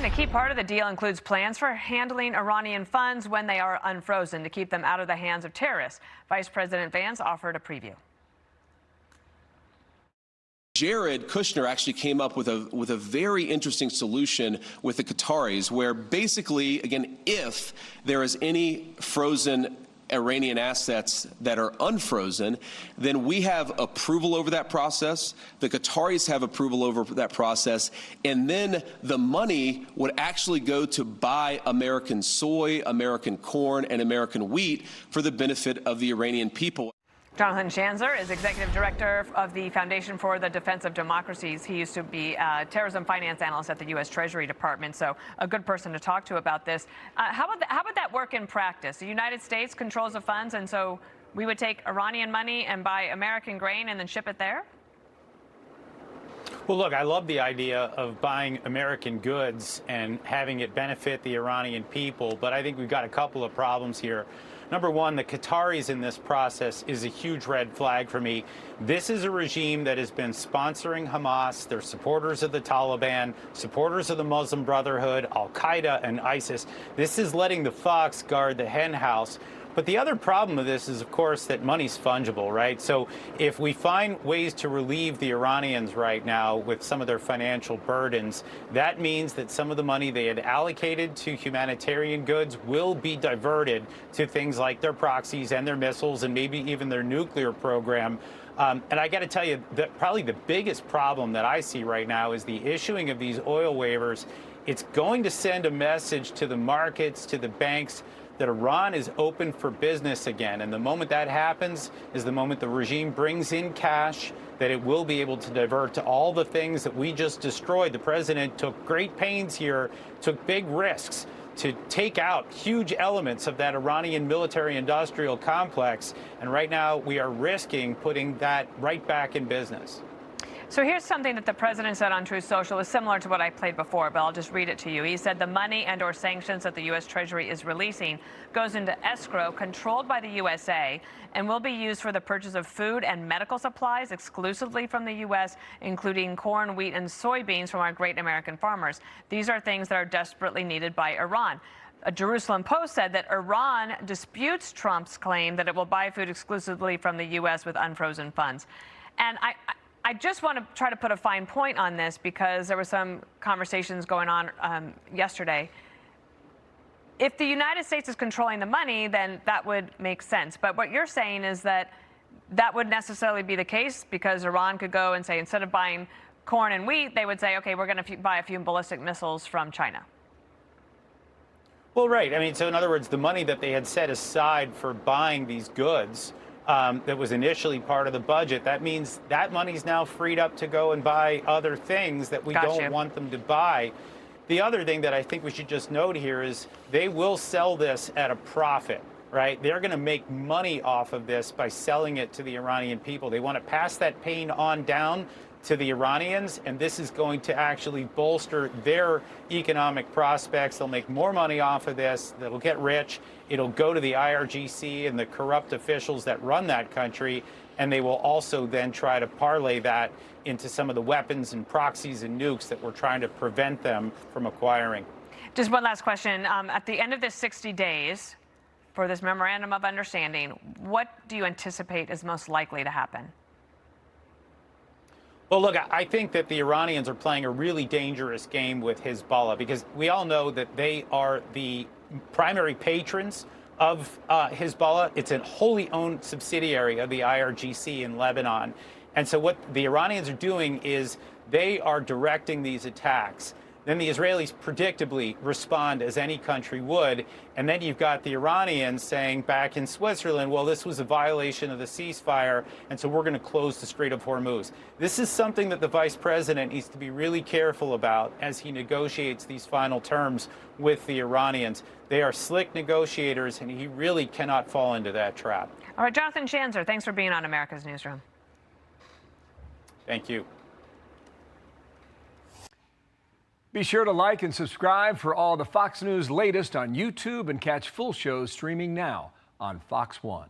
a key part of the deal includes plans for handling Iranian funds when they are unfrozen to keep them out of the hands of terrorists. Vice President Vance offered a preview. Jared Kushner actually came up with a very interesting solution with the Qataris, where basically, again, if there is any frozen Iranian assets that are unfrozen, then we have approval over that process. The Qataris have approval over that process. And then the money would actually go to buy American soy, American corn, and American wheat for the benefit of the Iranian people. Jonathan Schanzer is executive director of the Foundation for the Defense of Democracies. He used to be a terrorism finance analyst at the U.S. Treasury Department, so a good person to talk to about this. How would that work in practice? The United States controls the funds, and so we would take Iranian money and buy American grain and then ship it there? Well, look, I love the idea of buying American goods and having it benefit the Iranian people, but I think we've got a couple of problems here. Number one, the Qataris in this process is a huge red flag for me. This is a regime that has been sponsoring Hamas. They're supporters of the Taliban, supporters of the Muslim Brotherhood, Al-Qaeda, and ISIS. This is letting the fox guard the hen house. But the other problem with this is, of course, that money's fungible, right? So if we find ways to relieve the Iranians right now with some of their financial burdens, that means that some of the money they had allocated to humanitarian goods will be diverted to things like their proxies and their missiles and maybe even their nuclear program. And I got to tell you that probably the biggest problem that I see right now is the issuing of these oil waivers. It's going to send a message to the markets, to the banks, that Iran is open for business again. And the moment that happens is the moment the regime brings in cash that it will be able to divert to all the things that we just destroyed. The president took great pains here, took big risks to take out huge elements of that Iranian military-industrial complex. And right now we are risking putting that right back in business. So here's something that the president said on Truth Social. Is similar to what I played before, but I'll just read it to you. He said the money and or sanctions that the U.S. Treasury is releasing goes into escrow controlled by the USA and will be used for the purchase of food and medical supplies exclusively from the U.S., including corn, wheat, and soybeans from our great American farmers. These are things that are desperately needed by Iran. A Jerusalem Post said that Iran disputes Trump's claim that it will buy food exclusively from the U.S. with unfrozen funds. And I just want to try to put a fine point on this because there were some conversations going on yesterday. If the United States is controlling the money, then that would make sense. But what you're saying is that that would necessarily be the case because Iran could go and say, instead of buying corn and wheat, they would say, okay, we're going to buy a few ballistic missiles from China. Well, right. I mean, so in other words, the money that they had set aside for buying these goods that was initially part of the budget, that means that money's now freed up to go and buy other things that we don't want them to buy. The other thing that I think we should just note here is they will sell this at a profit, right? They're going to make money off of this by selling it to the Iranian people. They want to pass that pain on down to the Iranians, and this is going to actually bolster their economic prospects. They'll make more money off of this. They'll get rich. It'll go to the IRGC and the corrupt officials that run that country, and they will also then try to parlay that into some of the weapons and proxies and nukes that we're trying to prevent them from acquiring. Just one last question. At the end of this 60 days for this memorandum of understanding, what do you anticipate is most likely to happen? Well, look, I think that the Iranians are playing a really dangerous game with Hezbollah because we all know that they are the primary patrons of Hezbollah. It's a wholly owned subsidiary of the IRGC in Lebanon. And so what the Iranians are doing is they are directing these attacks. Then the Israelis predictably respond as any country would. And then you've got the Iranians saying back in Switzerland, well, this was a violation of the ceasefire, and so we're going to close the Strait of Hormuz. This is something that the vice president needs to be really careful about as he negotiates these final terms with the Iranians. They are slick negotiators, and he really cannot fall into that trap. All right, Jonathan Schanzer, thanks for being on America's Newsroom. Thank you. Be sure to like and subscribe for all the Fox News latest on YouTube and catch full shows streaming now on Fox One.